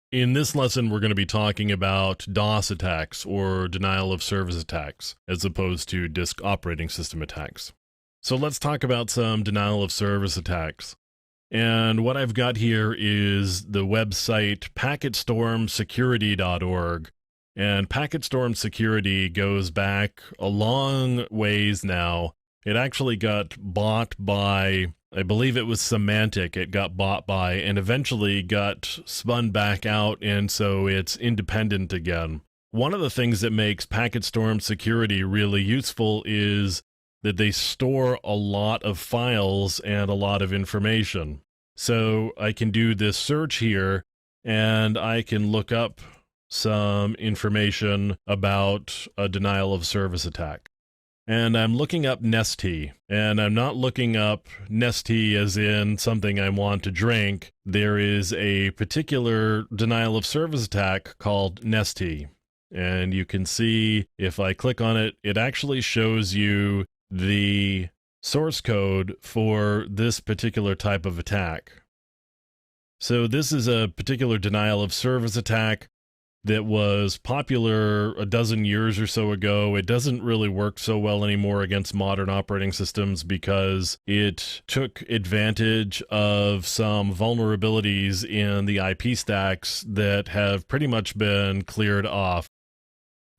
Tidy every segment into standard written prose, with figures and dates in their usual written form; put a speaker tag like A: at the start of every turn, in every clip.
A: In this lesson, we're going to be talking about DoS attacks or denial of service attacks, as opposed to disk operating system attacks. So let's talk about some denial of service attacks. And what I've got here is the website packetstormsecurity.org. And Packetstorm Security goes back a long ways now. It actually got bought by, I believe it was Symantec, it got bought by, and eventually got spun back out, and so it's independent again. One of the things that makes Packetstorm Security really useful is that they store a lot of files and a lot of information. So I can do this search here, and I can look up some information about a denial of service attack. And I'm looking up Nestea, and I'm not looking up Nestea as in something I want to drink. There is a particular denial of service attack called Nestea. And you can see if I click on it, it actually shows you the source code for this particular type of attack. So this is a particular denial of service attack that was popular a dozen years or so ago. It doesn't really work so well anymore against modern operating systems because it took advantage of some vulnerabilities in the IP stacks that have pretty much been cleared off.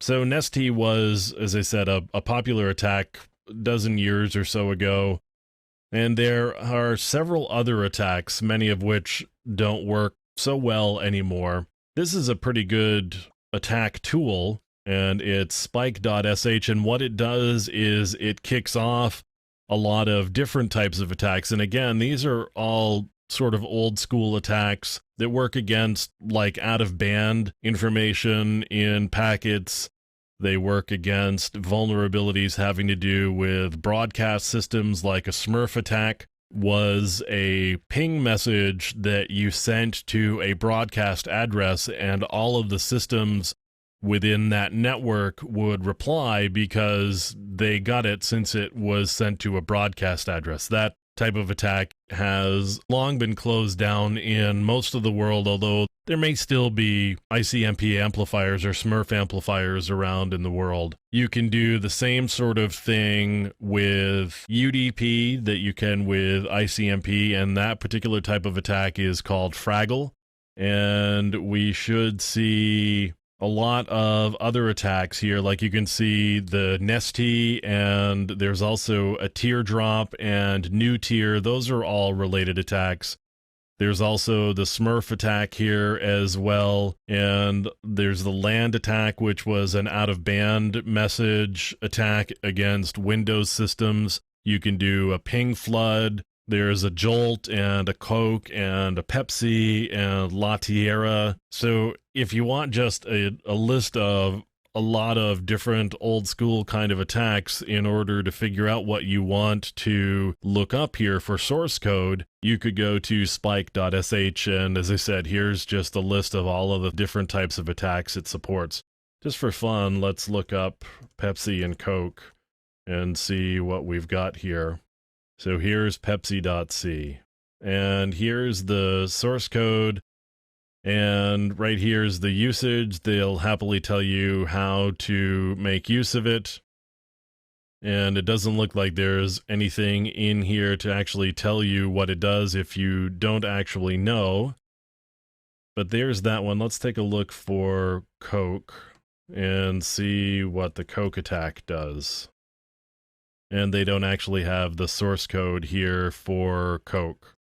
A: So Nestea was, as I said, a popular attack a dozen years or so ago. And there are several other attacks, many of which don't work so well anymore. This is a pretty good attack tool, and it's spike.sh, and what it does is it kicks off a lot of different types of attacks. And again, these are all sort of old school attacks that work against like out-of-band information in packets. They work against vulnerabilities having to do with broadcast systems, like a Smurf attack was a ping message that you sent to a broadcast address, and all of the systems within that network would reply because they got it since it was sent to a broadcast address. That type of attack has long been closed down in most of the world, although there may still be ICMP amplifiers or Smurf amplifiers around in the world. You can do the same sort of thing with UDP that you can with ICMP, and that particular type of attack is called Fraggle. And we should see a lot of other attacks here, like you can see the Nestea, and there's also a teardrop and new tier. Those are all related attacks. There's also the Smurf attack here as well, and there's the land attack, which was an out-of-band message attack against Windows systems. You can do a ping flood. There's a Jolt and a Coke and a Pepsi and La Tierra. So if you want just a list of a lot of different old school kind of attacks in order to figure out what you want to look up here for source code, you could go to spike.sh, and as I said, here's just a list of all of the different types of attacks it supports. Just for fun, let's look up Pepsi and Coke and see what we've got here. So here's Pepsi.c, and here's the source code, and right here's the usage. They'll happily tell you how to make use of it, and it doesn't look like there's anything in here to actually tell you what it does if you don't actually know. But there's that one. Let's take a look for Coke and see what the Coke attack does. And they don't actually have the source code here for Coke.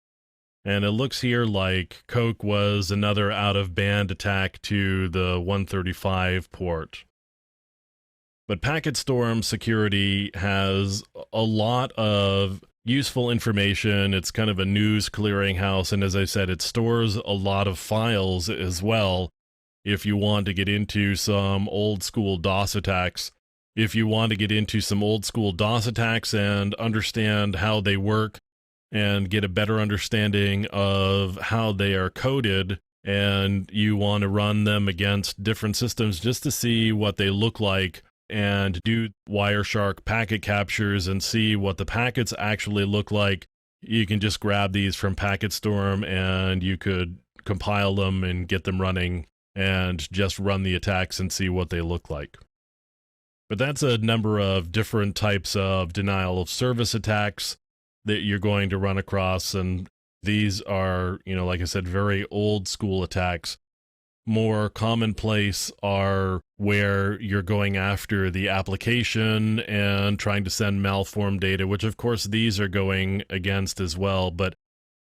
A: And it looks here like Coke was another out-of-band attack to the 135 port. But Packetstorm Security has a lot of useful information. It's kind of a news clearinghouse, and as I said, it stores a lot of files as well if you want to get into some old-school DOS attacks. If you want to get into some old school DOS attacks and understand how they work and get a better understanding of how they are coded, and you want to run them against different systems just to see what they look like and do Wireshark packet captures and see what the packets actually look like, you can just grab these from Packetstorm and you could compile them and get them running and just run the attacks and see what they look like. But that's a number of different types of denial of service attacks that you're going to run across. And these are, like I said, very old school attacks. More commonplace are where you're going after the application and trying to send malformed data, which of course these are going against as well. But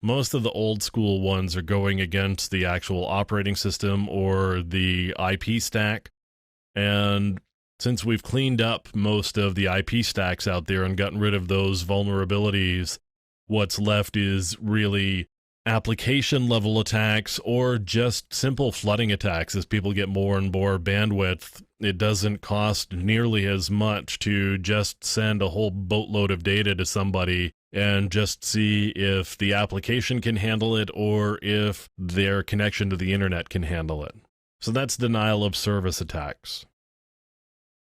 A: most of the old school ones are going against the actual operating system or the IP stack. And since we've cleaned up most of the IP stacks out there and gotten rid of those vulnerabilities, what's left is really application level attacks or just simple flooding attacks. As people get more and more bandwidth, it doesn't cost nearly as much to just send a whole boatload of data to somebody and just see if the application can handle it or if their connection to the internet can handle it. So that's denial of service attacks.